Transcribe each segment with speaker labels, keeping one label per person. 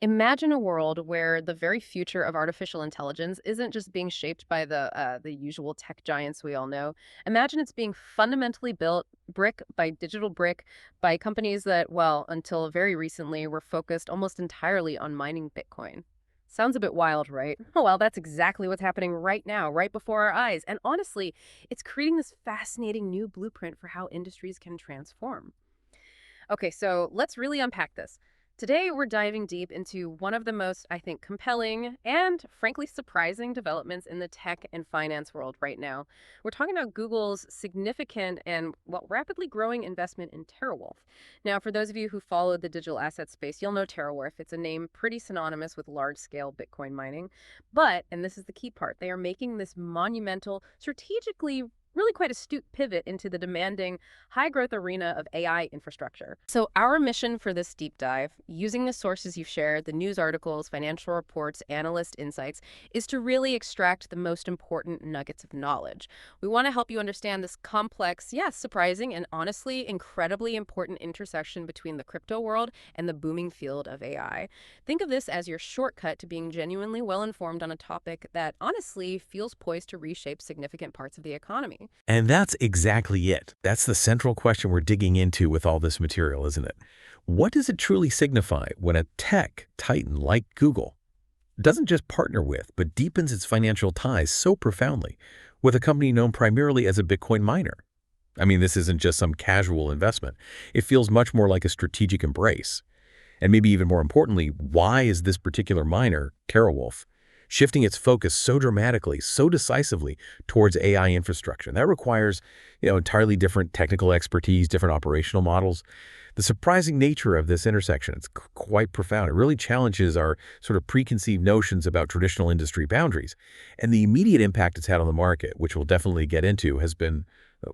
Speaker 1: Imagine a world where the very future of artificial intelligence isn't just being shaped by the usual tech giants we all know. Imagine it's being fundamentally built brick by digital brick by companies that, well, until very recently, were focused almost entirely on mining Bitcoin. Sounds a bit wild, right? Oh, well, that's exactly what's happening right now, right before our eyes. And honestly, it's creating this fascinating new blueprint for how industries can transform. Okay, so let's really unpack this. Today, we're diving deep into one of the most, I think, compelling and frankly surprising developments in the tech and finance world right now. We're talking about Google's significant and, well, rapidly growing investment in TeraWulf. Now, for those of you who follow the digital asset space, you'll know TeraWulf. It's a name pretty synonymous with large scale Bitcoin mining. But, and this is the key part, they are making this monumental, strategically really quite astute pivot into the demanding high growth arena of AI infrastructure. So, our mission for this deep dive, using the sources you've shared, the news articles, financial reports, analyst insights, is to really extract the most important nuggets of knowledge. We want to help you understand this complex, yes, surprising, and honestly incredibly important intersection between the crypto world and the booming field of AI. Think of this as your shortcut to being genuinely well informed on a topic that honestly feels poised to reshape significant parts of the economy.
Speaker 2: And that's exactly it. That's the central question we're digging into with all this material, isn't it? What does it truly signify when a tech titan like Google doesn't just partner with, but deepens its financial ties so profoundly with a company known primarily as a Bitcoin miner? I mean, this isn't just some casual investment. It feels much more like a strategic embrace. And maybe even more importantly, why is this particular miner, TeraWulf, shifting its focus so dramatically, so decisively towards AI infrastructure? That requires, entirely different technical expertise, different operational models. The surprising nature of this intersection, it's quite profound. It really challenges our sort of preconceived notions about traditional industry boundaries. And the immediate impact it's had on the market, which we'll definitely get into, has been,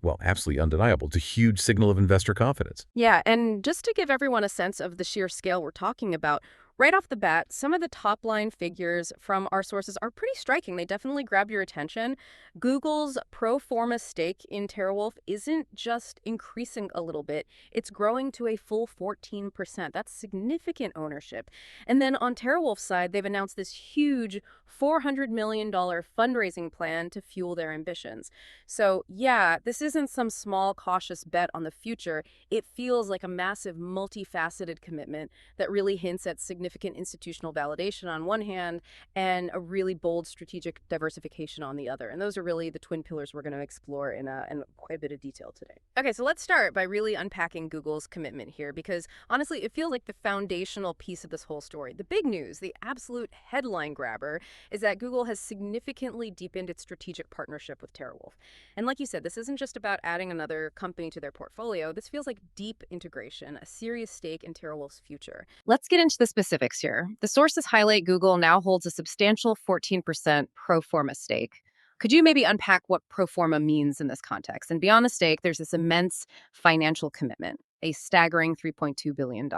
Speaker 2: well, absolutely undeniable. It's a huge signal of investor confidence.
Speaker 1: Yeah, and just to give everyone a sense of the sheer scale we're talking about, right off the bat, some of the top line figures from our sources are pretty striking. They definitely grab your attention. Google's pro forma stake in TeraWulf isn't just increasing a little bit, it's growing to a full 14%. That's significant ownership. And then on TeraWulf's side, they've announced this huge $400 million fundraising plan to fuel their ambitions. So, yeah, this isn't some small, cautious bet on the future. It feels like a massive, multifaceted commitment that really hints at significant institutional validation on one hand and a really bold strategic diversification on the other. And those are really the twin pillars we're going to explore in quite a bit of detail today. Okay, so let's start by really unpacking Google's commitment here because honestly, it feels like the foundational piece of this whole story. The big news, the absolute headline grabber, is that Google has significantly deepened its strategic partnership with TeraWulf. And like you said, this isn't just about adding another company to their portfolio. This feels like deep integration, a serious stake in TeraWulf's future. Let's get into the specifics here. The sources highlight Google now holds a substantial 14% pro forma stake. Could you maybe unpack what pro forma means in this context? And beyond the stake, there's this immense financial commitment, a staggering $3.2 billion.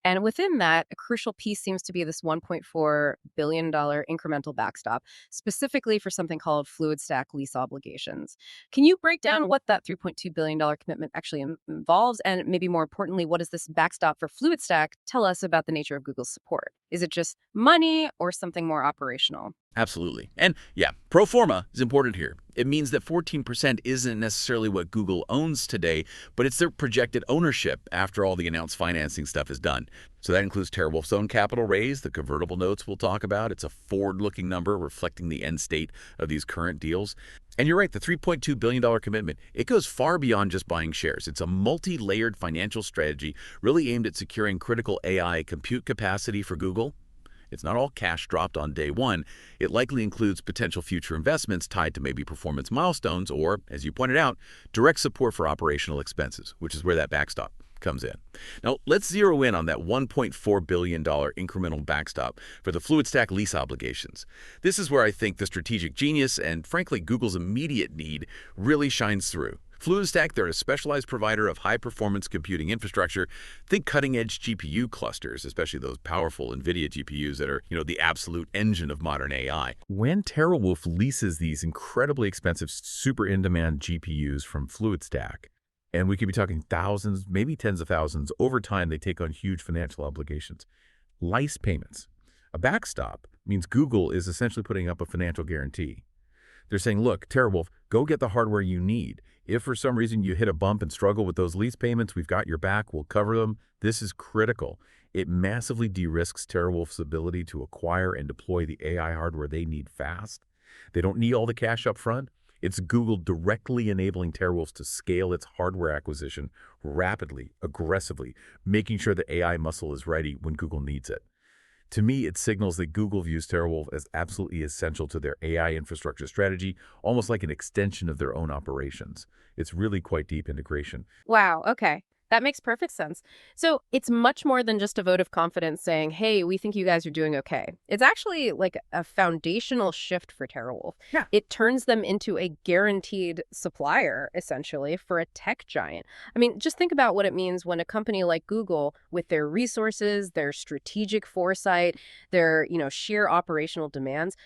Speaker 1: And within that, a crucial piece seems to be this $1.4 billion incremental backstop, specifically for something called Fluidstack lease obligations. Can you break down what that $3.2 billion commitment actually involves? And maybe more importantly, what does this backstop for Fluidstack tell us about the nature of Google's support? Is it just money or something more operational?
Speaker 3: Absolutely. And yeah, pro forma is important here. It means that 14% isn't necessarily what Google owns today, but it's their projected ownership after all the announced financing stuff is done. So that includes TeraWulf's own capital raise, the convertible notes we'll talk about. It's a forward-looking number reflecting the end state of these current deals. And you're right, the $3.2 billion commitment, it goes far beyond just buying shares. It's a multi-layered financial strategy really aimed at securing critical AI compute capacity for Google. It's not all cash dropped on day one. It likely includes potential future investments tied to maybe performance milestones or, as you pointed out, direct support for operational expenses, which is where that backstop comes in. Now, let's zero in on that $1.4 billion incremental backstop for the Fluidstack lease obligations. This is where I think the strategic genius and, frankly, Google's immediate need really shines through. Fluidstack, they're a specialized provider of high-performance computing infrastructure. Think cutting-edge GPU clusters, especially those powerful NVIDIA GPUs that are, the absolute engine of modern AI.
Speaker 2: When TeraWulf leases these incredibly expensive, super in-demand GPUs from Fluidstack, and we could be talking thousands, maybe tens of thousands, over time they take on huge financial obligations. Lice payments. A backstop means Google is essentially putting up a financial guarantee. They're saying, look, TeraWulf, go get the hardware you need. If for some reason you hit a bump and struggle with those lease payments, we've got your back, we'll cover them. This is critical. It massively de-risks TeraWulf's ability to acquire and deploy the AI hardware they need fast. They don't need all the cash up front. It's Google directly enabling TeraWulf to scale its hardware acquisition rapidly, aggressively, making sure the AI muscle is ready when Google needs it. To me, it signals that Google views TeraWulf as absolutely essential to their AI infrastructure strategy, almost like an extension of their own operations. It's really quite deep integration.
Speaker 1: Wow, okay. That makes perfect sense. So it's much more than just a vote of confidence saying, hey, we think you guys are doing okay. It's actually like a foundational shift for TeraWulf.
Speaker 2: Yeah.
Speaker 1: It turns them into a guaranteed supplier, essentially, for a tech giant. I mean, just think about what it means when a company like Google, with their resources, their strategic foresight, their, sheer operational demands,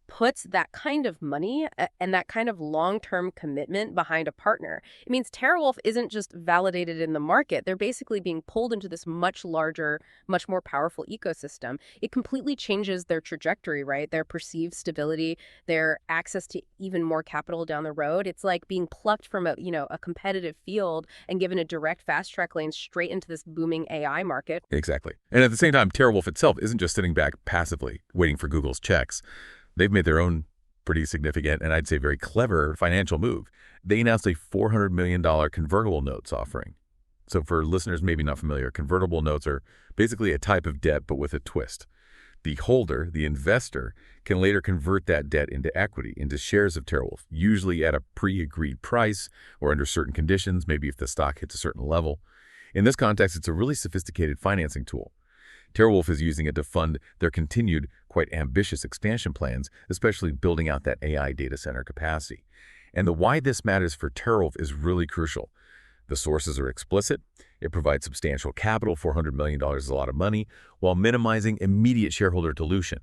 Speaker 1: puts that kind of money and that kind of long-term commitment behind a partner. It means TeraWulf isn't just validated in the market. They're basically being pulled into this much larger, much more powerful ecosystem. It completely changes their trajectory, right? Their perceived stability, their access to even more capital down the road. It's like being plucked from a competitive field and given a direct fast-track lane straight into this booming AI market.
Speaker 2: Exactly. And at the same time, TeraWulf itself isn't just sitting back passively, waiting for Google's checks. They've made their own pretty significant and I'd say very clever financial move. They announced a $400 million convertible notes offering. So for listeners maybe not familiar, convertible notes are basically a type of debt but with a twist. The holder, the investor, can later convert that debt into equity, into shares of TeraWulf, usually at a pre-agreed price or under certain conditions, maybe if the stock hits a certain level. In this context, it's a really sophisticated financing tool. TeraWulf is using it to fund their continued, quite ambitious expansion plans, especially building out that AI data center capacity. And the why this matters for TeraWulf is really crucial. The sources are explicit. It provides substantial capital. $400 million is a lot of money, while minimizing immediate shareholder dilution.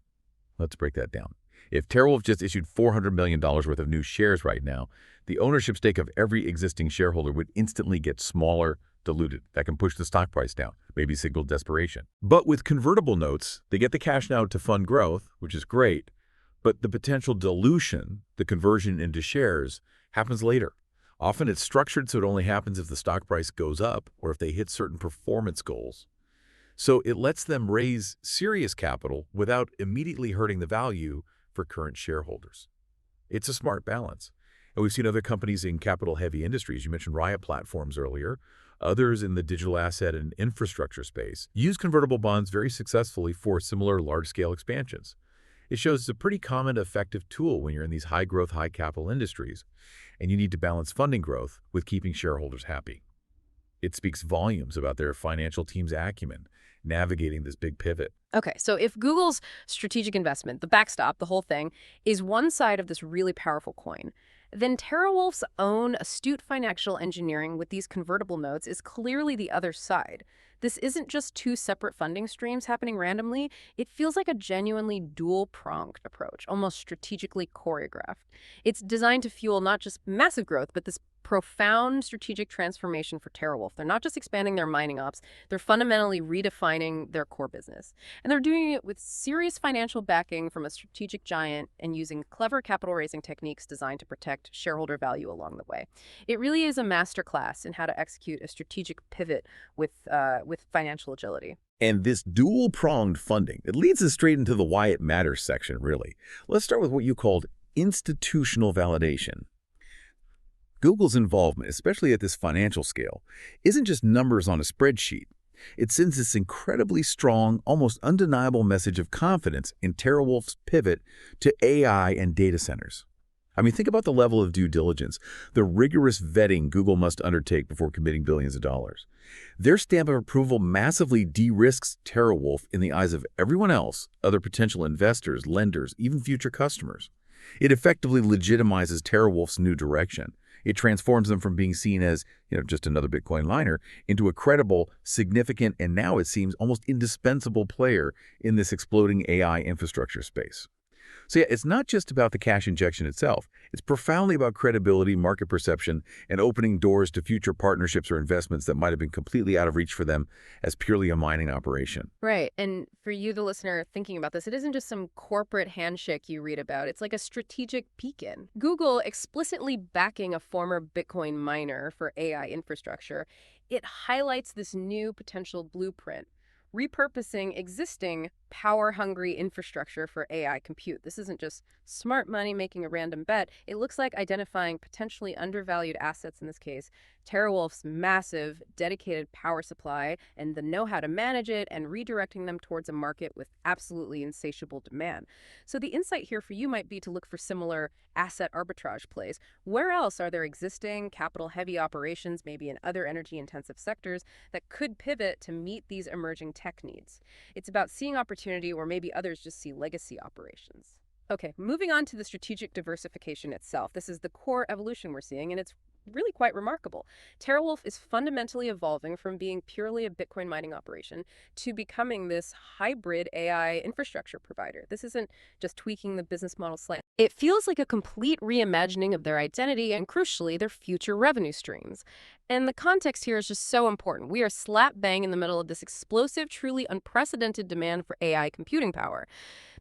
Speaker 2: Let's break that down. If TeraWulf just issued $400 million worth of new shares right now, the ownership stake of every existing shareholder would instantly get smaller, diluted. That can push the stock price down, maybe signal desperation. But with convertible notes, they get the cash now to fund growth, which is great, but the potential dilution, the conversion into shares, happens later. Often it's structured so it only happens if the stock price goes up or if they hit certain performance goals. So it lets them raise serious capital without immediately hurting the value for current shareholders. It's a smart balance. And we've seen other companies in capital-heavy industries, you mentioned Riot Platforms earlier, others in the digital asset and infrastructure space use convertible bonds very successfully for similar large-scale expansions. It shows it's a pretty common, effective tool when you're in these high-growth, high-capital industries, and you need to balance funding growth with keeping shareholders happy. It speaks volumes about their financial team's acumen, navigating this big pivot.
Speaker 1: Okay, so if Google's strategic investment, the backstop, the whole thing, is one side of this really powerful coin, then TeraWulf's own astute financial engineering with these convertible notes is clearly the other side. This isn't just two separate funding streams happening randomly. It feels like a genuinely dual-pronged approach, almost strategically choreographed. It's designed to fuel not just massive growth, but this profound strategic transformation for TeraWulf. They're not just expanding their mining ops, they're fundamentally redefining their core business. And they're doing it with serious financial backing from a strategic giant and using clever capital raising techniques designed to protect shareholder value along the way. It really is a masterclass in how to execute a strategic pivot with financial agility.
Speaker 2: And this dual-pronged funding, it leads us straight into the why it matters section, really. Let's start with what you called institutional validation. Google's involvement, especially at this financial scale, isn't just numbers on a spreadsheet. It sends this incredibly strong, almost undeniable message of confidence in TeraWulf's pivot to AI and data centers. I mean, think about the level of due diligence, the rigorous vetting Google must undertake before committing billions of dollars. Their stamp of approval massively de-risks TeraWulf in the eyes of everyone else, other potential investors, lenders, even future customers. It effectively legitimizes TeraWulf's new direction. It transforms them from being seen as, just another Bitcoin miner into a credible, significant, and now it seems almost indispensable player in this exploding AI infrastructure space.
Speaker 3: So yeah, it's not just about the cash injection itself. It's profoundly about credibility, market perception, and opening doors to future partnerships or investments that might have been completely out of reach for them as purely a mining operation.
Speaker 1: Right. And for you, the listener, thinking about this, it isn't just some corporate handshake you read about. It's like a strategic beacon. Google explicitly backing a former Bitcoin miner for AI infrastructure. It highlights this new potential blueprint, repurposing existing power-hungry infrastructure for AI compute. This isn't just smart money making a random bet. It looks like identifying potentially undervalued assets, in this case, TeraWulf's massive, dedicated power supply and the know-how to manage it and redirecting them towards a market with absolutely insatiable demand. So the insight here for you might be to look for similar asset arbitrage plays. Where else are there existing capital-heavy operations, maybe in other energy-intensive sectors, that could pivot to meet these emerging tech needs? It's about seeing opportunity where maybe others just see legacy operations. Okay, moving on to the strategic diversification itself. This is the core evolution we're seeing, and it's really quite remarkable. TeraWulf is fundamentally evolving from being purely a Bitcoin mining operation to becoming this hybrid AI infrastructure provider. This isn't just tweaking the business model slightly. It feels like a complete reimagining of their identity and, crucially, their future revenue streams. And the context here is just so important. We are slap bang in the middle of this explosive, truly unprecedented demand for AI computing power.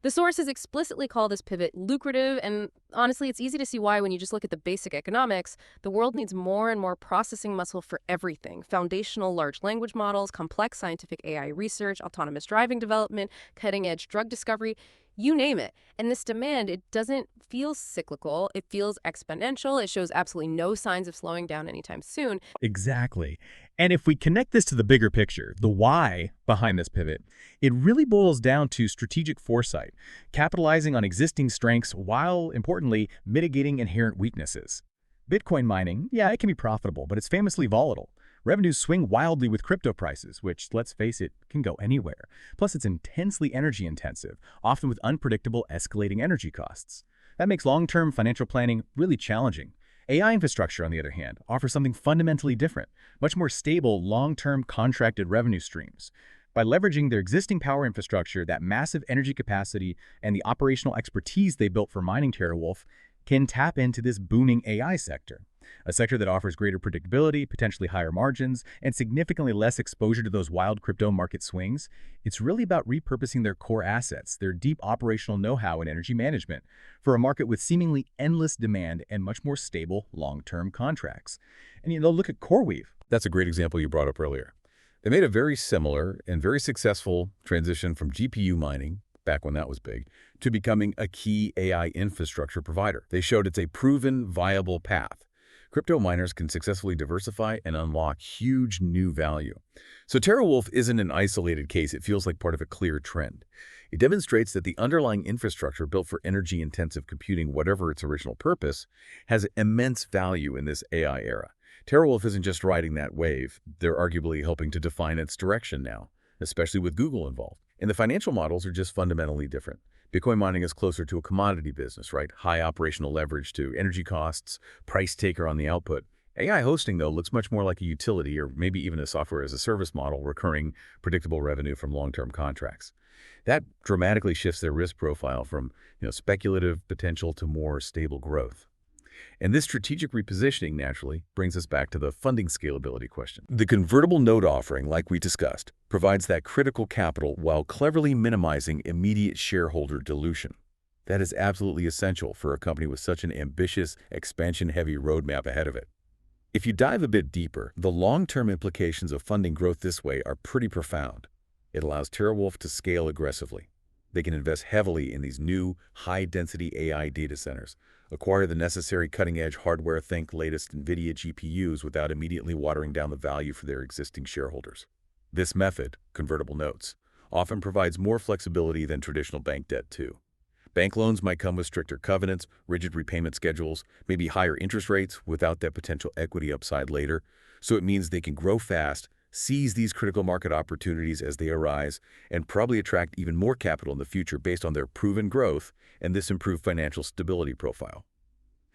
Speaker 1: The sources explicitly call this pivot lucrative, and honestly, it's easy to see why when you just look at the basic economics. The world needs more and more processing muscle for everything: foundational large language models, complex scientific AI research, autonomous driving development, cutting-edge drug discovery, you name it. And this demand, it doesn't feel cyclical. It feels exponential. It shows absolutely no signs of slowing down anytime soon.
Speaker 4: Exactly. And if we connect this to the bigger picture, the why behind this pivot, it really boils down to strategic foresight, capitalizing on existing strengths while, importantly, mitigating inherent weaknesses. Bitcoin mining, yeah, it can be profitable, but it's famously volatile. Revenues swing wildly with crypto prices, which, let's face it, can go anywhere. Plus, it's intensely energy intensive, often with unpredictable escalating energy costs. That makes long-term financial planning really challenging. AI infrastructure, on the other hand, offers something fundamentally different, much more stable, long-term contracted revenue streams. By leveraging their existing power infrastructure, that massive energy capacity, and the operational expertise they built for mining TeraWulf can tap into this booming AI sector, a sector that offers greater predictability, potentially higher margins, and significantly less exposure to those wild crypto market swings. It's really about repurposing their core assets, their deep operational know-how in energy management, for a market with seemingly endless demand and much more stable long-term contracts. And look at CoreWeave.
Speaker 3: That's a great example you brought up earlier. They made a very similar and very successful transition from GPU mining, back when that was big, to becoming a key AI infrastructure provider. They showed it's a proven, viable path. Crypto miners can successfully diversify and unlock huge new value. So TeraWulf isn't an isolated case. It feels like part of a clear trend. It demonstrates that the underlying infrastructure built for energy-intensive computing, whatever its original purpose, has immense value in this AI era. TeraWulf isn't just riding that wave. They're arguably helping to define its direction now, especially with Google involved. And the financial models are just fundamentally different. Bitcoin mining is closer to a commodity business, right? High operational leverage to energy costs, price taker on the output. AI hosting, though, looks much more like a utility or maybe even a software as a service model, recurring, predictable revenue from long-term contracts. That dramatically shifts their risk profile from speculative potential to more stable growth. And this strategic repositioning naturally brings us back to the funding scalability question. The convertible note offering, like we discussed, provides that critical capital while cleverly minimizing immediate shareholder dilution. That is absolutely essential for a company with such an ambitious, expansion-heavy roadmap ahead of it. If you dive a bit deeper, the long-term implications of funding growth this way are pretty profound. It allows TeraWulf to scale aggressively. They can invest heavily in these new, high-density AI data centers, acquire the necessary cutting-edge hardware, think latest NVIDIA GPUs, without immediately watering down the value for their existing shareholders. This method, convertible notes, often provides more flexibility than traditional bank debt too. Bank loans might come with stricter covenants, rigid repayment schedules, maybe higher interest rates without that potential equity upside later, so it means they can grow fast, seize these critical market opportunities as they arise, and probably attract even more capital in the future based on their proven growth and this improved financial stability profile.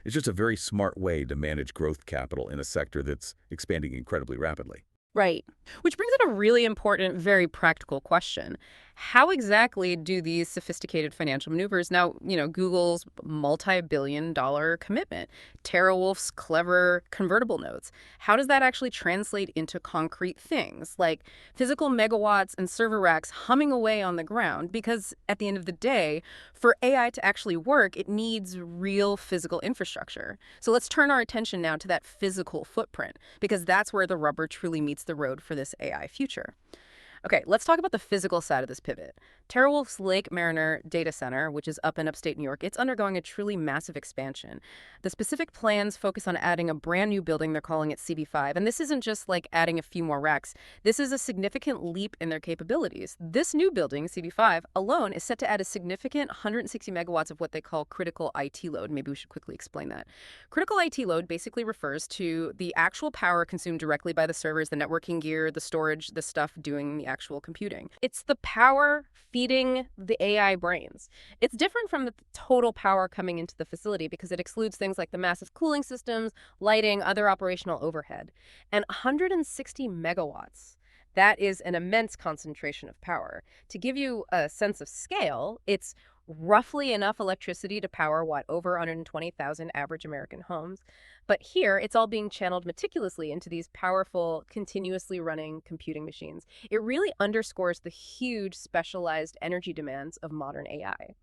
Speaker 3: It's just a very smart way to manage growth capital in a sector that's expanding incredibly rapidly.
Speaker 1: Right. Which brings in a really important, very practical question. How exactly do these sophisticated financial maneuvers now, Google's multi-billion-dollar commitment, TeraWulf's clever convertible notes, how does that actually translate into concrete things like physical megawatts and server racks humming away on the ground? Because at the end of the day, for AI to actually work, it needs real physical infrastructure. So let's turn our attention now to that physical footprint, because that's where the rubber truly meets the road for this AI future. Okay, let's talk about the physical side of this pivot. TeraWulf's Lake Mariner data center, which is up in upstate New York, it's undergoing a truly massive expansion. The specific plans focus on adding a brand new building. They're calling it CB5. And this isn't just like adding a few more racks. This is a significant leap in their capabilities. This new building, CB5, alone is set to add a significant 160 megawatts of what they call critical IT load. Maybe we should quickly explain that. Critical IT load basically refers to the actual power consumed directly by the servers, the networking gear, the storage, the stuff doing the actual computing. It's the power feeding the AI brains. It's different from the total power coming into the facility because it excludes things like the massive cooling systems, lighting, other operational overhead. And 160 megawatts. That is an immense concentration of power. To give you a sense of scale, it's roughly enough electricity to power, over 120,000 average American homes. But here, it's all being channeled meticulously into these powerful, continuously running computing machines. It really underscores the huge specialized energy demands of modern AI.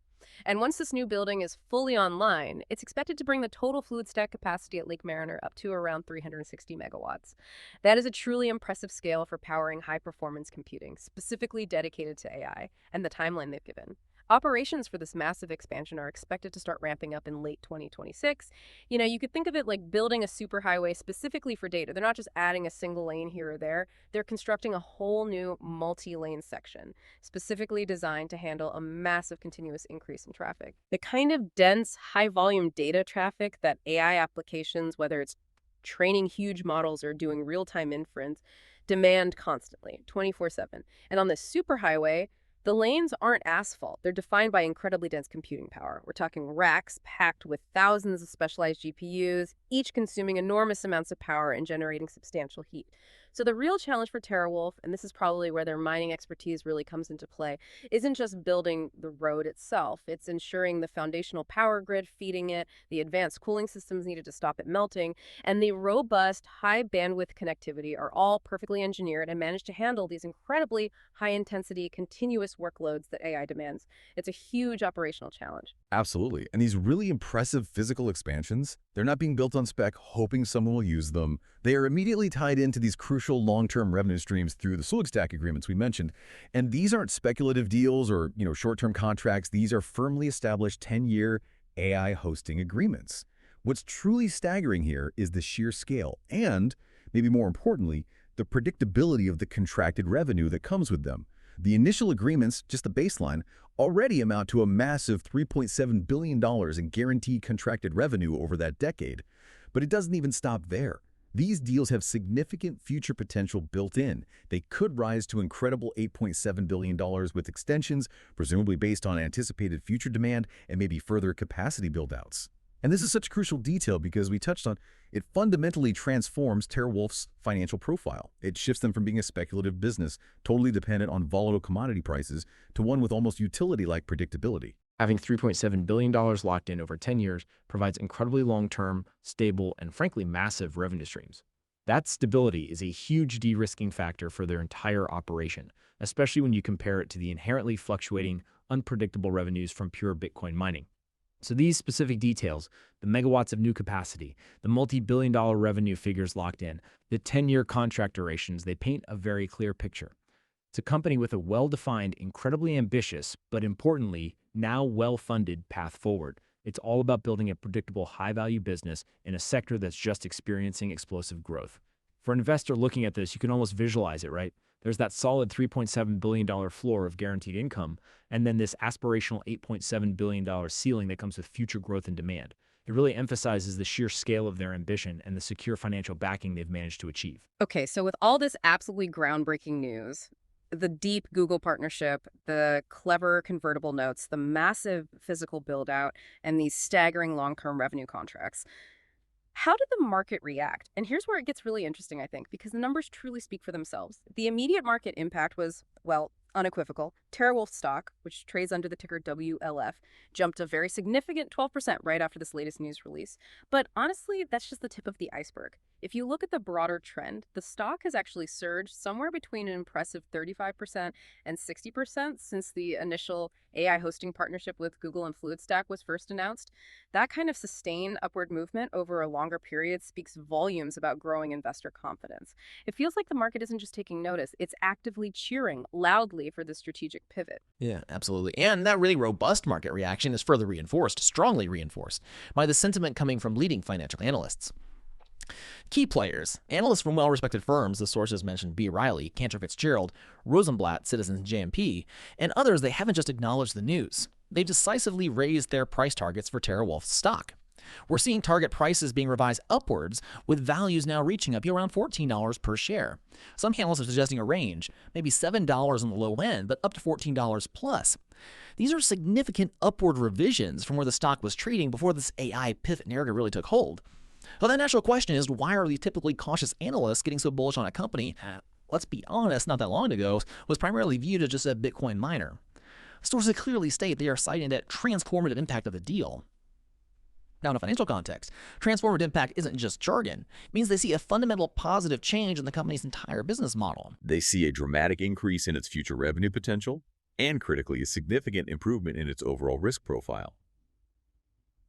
Speaker 1: And once this new building is fully online, it's expected to bring the total Fluidstack capacity at Lake Mariner up to around 360 megawatts. That is a truly impressive scale for powering high-performance computing, specifically dedicated to AI, and the timeline they've given. Operations for this massive expansion are expected to start ramping up in late 2026. You could think of it like building a superhighway specifically for data. They're not just adding a single lane here or there. They're constructing a whole new multi-lane section, specifically designed to handle a massive continuous increase in traffic. The kind of dense, high-volume data traffic that AI applications, whether it's training huge models or doing real-time inference, demand constantly, 24/7. And on this superhighway, the lanes aren't asphalt. They're defined by incredibly dense computing power. We're talking racks packed with thousands of specialized GPUs, each consuming enormous amounts of power and generating substantial heat. So the real challenge for TeraWulf, and this is probably where their mining expertise really comes into play, isn't just building the road itself. It's ensuring the foundational power grid feeding it, the advanced cooling systems needed to stop it melting, and the robust, high bandwidth connectivity are all perfectly engineered and managed to handle these incredibly high intensity, continuous workloads that AI demands. It's a huge operational challenge.
Speaker 5: Absolutely. And these really impressive physical expansions, they're not being built on spec, hoping someone will use them. They are immediately tied into these crucial long-term revenue streams through the Fluidstack agreements we mentioned. And these aren't speculative deals or, short-term contracts. These are firmly established 10-year AI hosting agreements. What's truly staggering here is the sheer scale and, maybe more importantly, the predictability of the contracted revenue that comes with them. The initial agreements, just the baseline, already amount to a massive $3.7 billion in guaranteed contracted revenue over that decade. But it doesn't even stop there. These deals have significant future potential built in. They could rise to incredible $8.7 billion with extensions, presumably based on anticipated future demand and maybe further capacity build-outs. And this is such a crucial detail because we touched on it fundamentally transforms TeraWulf's financial profile. It shifts them from being a speculative business, totally dependent on volatile commodity prices, to one with almost utility-like predictability.
Speaker 6: Having $3.7 billion locked in over 10 years provides incredibly long-term, stable, and frankly massive revenue streams. That stability is a huge de-risking factor for their entire operation, especially when you compare it to the inherently fluctuating, unpredictable revenues from pure Bitcoin mining. So these specific details, the megawatts of new capacity, the multi-billion-dollar revenue figures locked in, the 10-year contract durations, they paint a very clear picture. It's a company with a well-defined, incredibly ambitious, but importantly, now well-funded path forward. It's all about building a predictable, high-value business in a sector that's just experiencing explosive growth. For an investor looking at this, you can almost visualize it, right? There's that solid $3.7 billion floor of guaranteed income, and then this aspirational $8.7 billion ceiling that comes with future growth and demand. It really emphasizes the sheer scale of their ambition and the secure financial backing they've managed to achieve.
Speaker 1: Okay, so with all this absolutely groundbreaking news, the deep Google partnership, the clever convertible notes, the massive physical build-out, and these staggering long-term revenue contracts, how did the market react? And here's where it gets really interesting, I think, because the numbers truly speak for themselves. The immediate market impact was, unequivocal. TeraWulf stock, which trades under the ticker WLF, jumped a very significant 12% right after this latest news release. But honestly, that's just the tip of the iceberg. If you look at the broader trend, the stock has actually surged somewhere between an impressive 35% and 60% since the initial AI hosting partnership with Google and Fluidstack was first announced. That kind of sustained upward movement over a longer period speaks volumes about growing investor confidence. It feels like the market isn't just taking notice, it's actively cheering loudly for the strategic pivot.
Speaker 7: Yeah, absolutely. And that really robust market reaction is further reinforced, strongly reinforced, by the sentiment coming from leading financial analysts. Key players, analysts from well-respected firms, the sources mentioned B. Riley, Cantor Fitzgerald, Rosenblatt, Citizens JMP, and others, they haven't just acknowledged the news. They've decisively raised their price targets for TeraWulf stock. We're seeing target prices being revised upwards, with values now reaching up to around $14 per share. Some analysts are suggesting a range, maybe $7 on the low end, but up to $14 plus. These are significant upward revisions from where the stock was trading before this AI pivot narrative really took hold. So the natural question is, why are these typically cautious analysts getting so bullish on a company that, let's be honest, not that long ago, was primarily viewed as just a Bitcoin miner? Sources clearly state they are citing that transformative impact of the deal. Now, in a financial context, transformative impact isn't just jargon. It means they see a fundamental positive change in the company's entire business model.
Speaker 2: They see a dramatic increase in its future revenue potential and, critically, a significant improvement in its overall risk profile.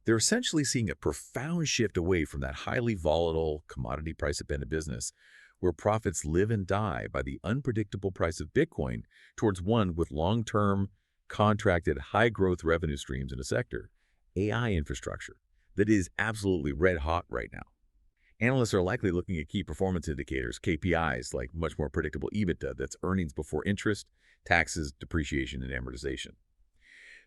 Speaker 2: They're essentially seeing a profound shift away from that highly volatile, commodity price-dependent business where profits live and die by the unpredictable price of Bitcoin towards one with long-term, contracted, high-growth revenue streams in a sector, AI infrastructure, that is absolutely red-hot right now. Analysts are likely looking at key performance indicators, KPIs, like much more predictable EBITDA, that's earnings before interest, taxes, depreciation, and amortization.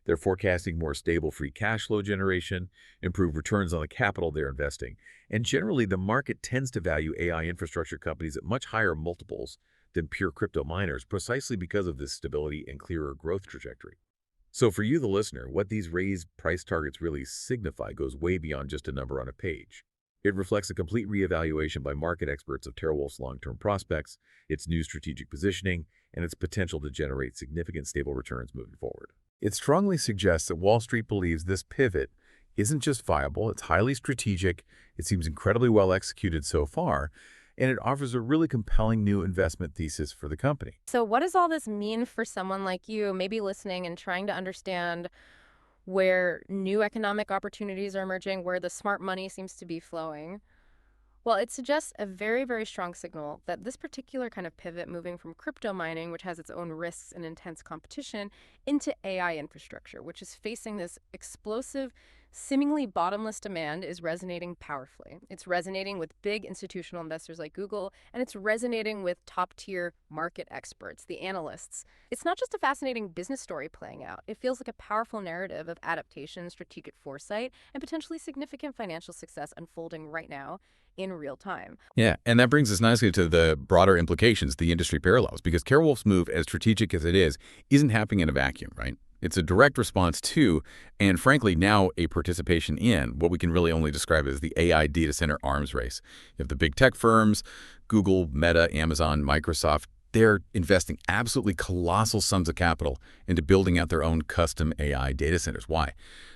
Speaker 2: They're forecasting more stable free cash flow generation, improved returns on the capital they're investing, and generally the market tends to value AI infrastructure companies at much higher multiples than pure crypto miners precisely because of this stability and clearer growth trajectory. So for you, the listener, what these raised price targets really signify goes way beyond just a number on a page. It reflects a complete reevaluation by market experts of TeraWulf's long-term prospects, its new strategic positioning, and its potential to generate significant stable returns moving forward. It strongly suggests that Wall Street believes this pivot isn't just viable, it's highly strategic, it seems incredibly well executed so far, and it offers a really compelling new investment thesis for the company.
Speaker 1: So what does all this mean for someone like you, maybe listening and trying to understand where new economic opportunities are emerging, where the smart money seems to be flowing? Well, it suggests a very, very strong signal that this particular kind of pivot moving from crypto mining, which has its own risks and intense competition, into AI infrastructure, which is facing this explosive, seemingly bottomless demand, is resonating powerfully. It's resonating with big institutional investors like Google, and it's resonating with top-tier market experts, the analysts. It's not just a fascinating business story playing out. It feels like a powerful narrative of adaptation, strategic foresight, and potentially significant financial success unfolding right now in real time.
Speaker 3: Yeah, and that brings us nicely to the broader implications, the industry parallels, because TeraWulf's move, as strategic as it is, isn't happening in a vacuum, right? It's a direct response to, and frankly now a participation in, what we can really only describe as the AI data center arms race. You have the big tech firms, Google, Meta, Amazon, Microsoft. They're investing absolutely colossal sums of capital into building out their own custom AI data centers. Why?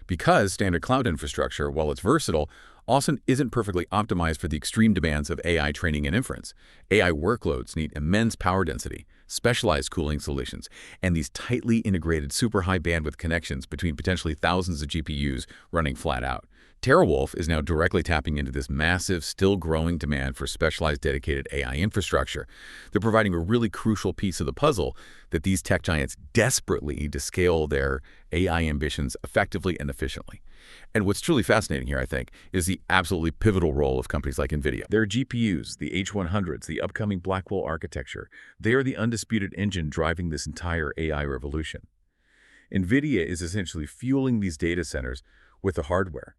Speaker 3: Because standard cloud infrastructure, while it's versatile, often isn't perfectly optimized for the extreme demands of AI training and inference. AI workloads need immense power density, specialized cooling solutions, and these tightly integrated super high bandwidth connections between potentially thousands of GPUs running flat out. TeraWulf is now directly tapping into this massive, still growing demand for specialized dedicated AI infrastructure. They're providing a really crucial piece of the puzzle that these tech giants desperately need to scale their AI ambitions effectively and efficiently. And what's truly fascinating here, I think, is the absolutely pivotal role of companies like NVIDIA. Their GPUs, the H100s, the upcoming Blackwell architecture, they are the undisputed engine driving this entire AI revolution. NVIDIA is essentially fueling these data centers with the hardware.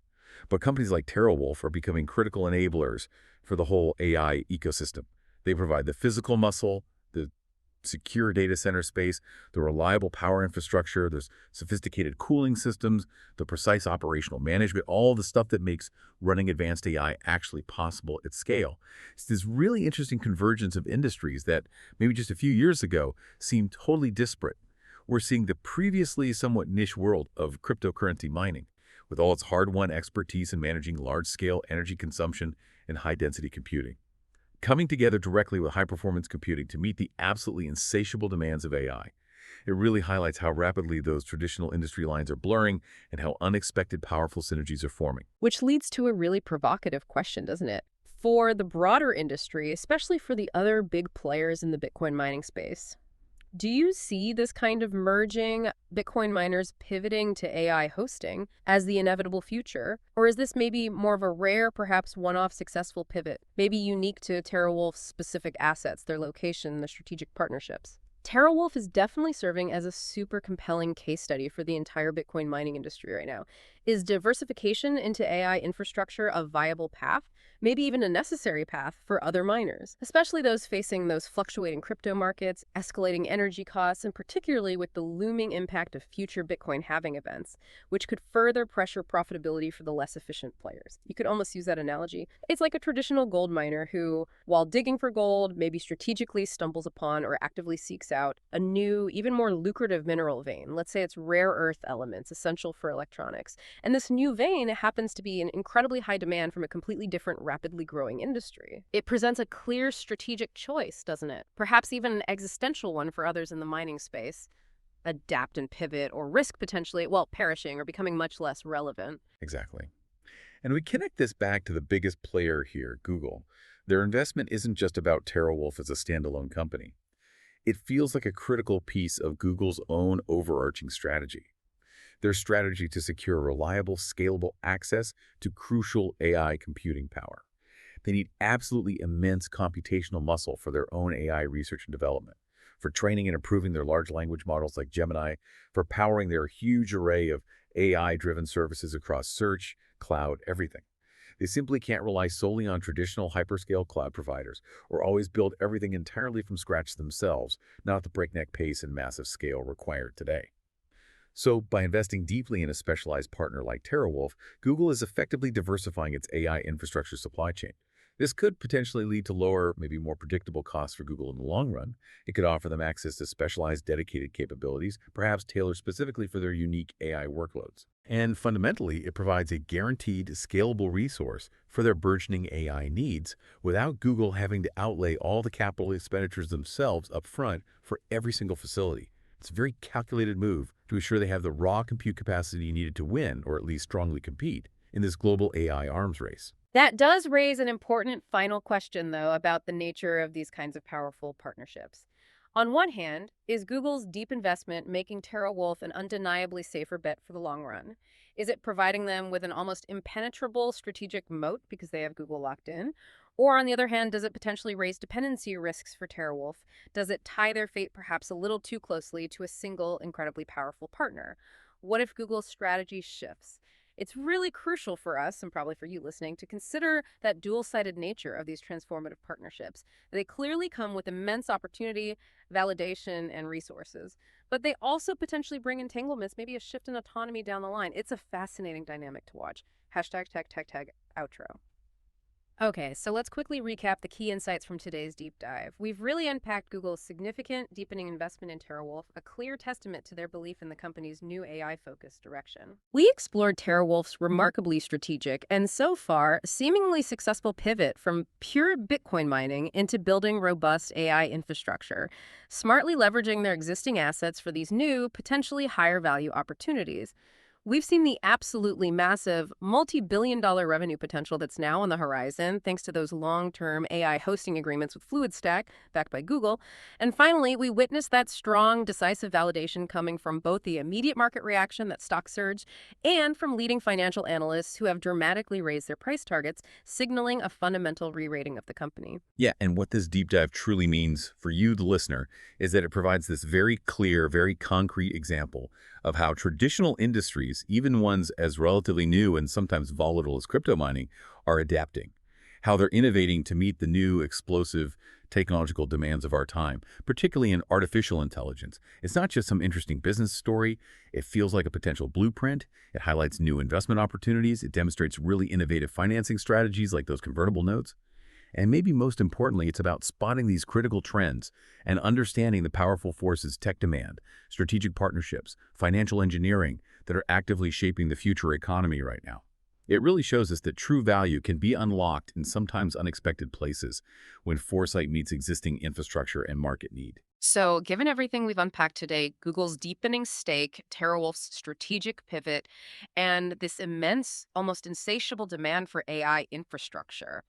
Speaker 3: But companies like TeraWulf are becoming critical enablers for the whole AI ecosystem. They provide the physical muscle, the
Speaker 2: secure data center space, the reliable power infrastructure, there's sophisticated cooling systems, the precise operational management, all the stuff that makes running advanced AI actually possible at scale. It's this really interesting convergence of industries that maybe just a few years ago seemed totally disparate. We're seeing the previously somewhat niche world of cryptocurrency mining, with all its hard-won expertise in managing large-scale energy consumption and high-density computing, coming together directly with high-performance computing to meet the absolutely insatiable demands of AI. It really highlights how rapidly those traditional industry lines are blurring and how unexpected powerful synergies are forming.
Speaker 1: Which leads to a really provocative question, doesn't it? For the broader industry, especially for the other big players in the Bitcoin mining space, do you see this kind of merging, Bitcoin miners pivoting to AI hosting as the inevitable future? Or is this maybe more of a rare, perhaps one-off successful pivot, maybe unique to TeraWulf's specific assets, their location, the strategic partnerships? TeraWulf is definitely serving as a super compelling case study for the entire Bitcoin mining industry right now. Is diversification into AI infrastructure a viable path? Maybe even a necessary path for other miners, especially those facing those fluctuating crypto markets, escalating energy costs, and particularly with the looming impact of future Bitcoin halving events, which could further pressure profitability for the less efficient players. You could almost use that analogy. It's like a traditional gold miner who, while digging for gold, maybe strategically stumbles upon or actively seeks out a new, even more lucrative mineral vein. Let's say it's rare earth elements essential for electronics. And this new vein happens to be in incredibly high demand from a completely different, rapidly growing industry. It presents a clear strategic choice, doesn't it? Perhaps even an existential one for others in the mining space. Adapt and pivot, or risk potentially, well, perishing or becoming much less relevant.
Speaker 2: Exactly. And we connect this back to the biggest player here, Google. Their investment isn't just about TeraWulf as a standalone company. It feels like a critical piece of Google's own overarching strategy. Their strategy to secure reliable, scalable access to crucial AI computing power. They need absolutely immense computational muscle for their own AI research and development, for training and improving their large language models like Gemini, for powering their huge array of AI-driven services across search, cloud, everything. They simply can't rely solely on traditional hyperscale cloud providers or always build everything entirely from scratch themselves, not at the breakneck pace and massive scale required today. So, by investing deeply in a specialized partner like TeraWulf, Google is effectively diversifying its AI infrastructure supply chain. This could potentially lead to lower, maybe more predictable costs for Google in the long run. It could offer them access to specialized, dedicated capabilities, perhaps tailored specifically for their unique AI workloads. And fundamentally, it provides a guaranteed, scalable resource for their burgeoning AI needs without Google having to outlay all the capital expenditures themselves up front for every single facility. It's a very calculated move to ensure they have the raw compute capacity needed to win, or at least strongly compete, in this global AI arms race.
Speaker 1: That does raise an important final question, though, about the nature of these kinds of powerful partnerships. On one hand, is Google's deep investment making TeraWulf an undeniably safer bet for the long run? Is it providing them with an almost impenetrable strategic moat because they have Google locked in? Or on the other hand, does it potentially raise dependency risks for TeraWulf? Does it tie their fate perhaps a little too closely to a single incredibly powerful partner? What if Google's strategy shifts? It's really crucial for us, and probably for you listening, to consider that dual-sided nature of these transformative partnerships. They clearly come with immense opportunity, validation, and resources, but they also potentially bring entanglements, maybe a shift in autonomy down the line. It's a fascinating dynamic to watch. Hashtag tech outro. Okay, so let's quickly recap the key insights from today's deep dive. We've really unpacked Google's significant, deepening investment in TeraWulf, a clear testament to their belief in the company's new AI-focused direction. We explored TeraWulf's remarkably strategic and, so far, seemingly successful pivot from pure Bitcoin mining into building robust AI infrastructure, smartly leveraging their existing assets for these new, potentially higher-value opportunities. We've seen the absolutely massive multi-billion-dollar revenue potential that's now on the horizon, thanks to those long-term AI hosting agreements with Fluidstack, backed by Google. And finally, we witnessed that strong, decisive validation coming from both the immediate market reaction, that stock surge, and from leading financial analysts who have dramatically raised their price targets, signaling a fundamental re-rating of the company.
Speaker 2: Yeah, and what this deep dive truly means for you, the listener, is that it provides this very clear, very concrete example of how traditional industries, even ones as relatively new and sometimes volatile as crypto mining, are adapting, how they're innovating to meet the new explosive technological demands of our time, particularly in artificial intelligence. It's not just some interesting business story. It feels like a potential blueprint. It highlights new investment opportunities. It demonstrates really innovative financing strategies like those convertible notes. And maybe most importantly, it's about spotting these critical trends and understanding the powerful forces tech demand, strategic partnerships, financial engineering that are actively shaping the future economy right now. It really shows us that true value can be unlocked in sometimes unexpected places when foresight meets existing infrastructure and market need.
Speaker 1: So, given everything we've unpacked today, Google's deepening stake, TeraWulf's strategic pivot, and this immense, almost insatiable demand for AI infrastructure,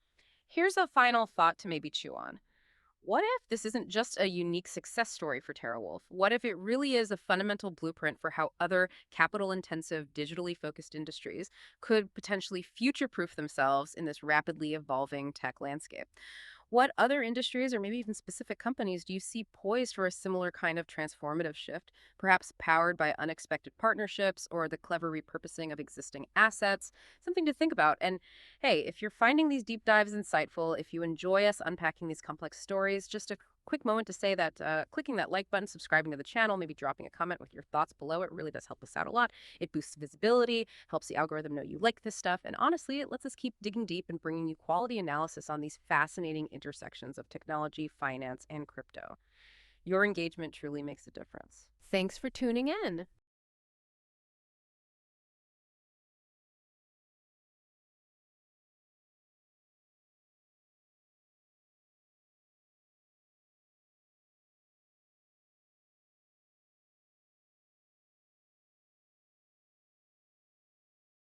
Speaker 1: here's a final thought to maybe chew on. What if this isn't just a unique success story for TeraWulf? What if it really is a fundamental blueprint for how other capital-intensive, digitally focused industries could potentially future-proof themselves in this rapidly evolving tech landscape? What other industries or maybe even specific companies do you see poised for a similar kind of transformative shift, perhaps powered by unexpected partnerships or the clever repurposing of existing assets? Something to think about. And hey, if you're finding these deep dives insightful, if you enjoy us unpacking these complex stories, just a quick moment to say that clicking that like button, subscribing to the channel, maybe dropping a comment with your thoughts below, it really does help us out a lot. It boosts visibility, helps the algorithm know you like this stuff, and honestly, it lets us keep digging deep and bringing you quality analysis on these fascinating intersections of technology, finance, and crypto. Your engagement truly makes a difference. Thanks for tuning in.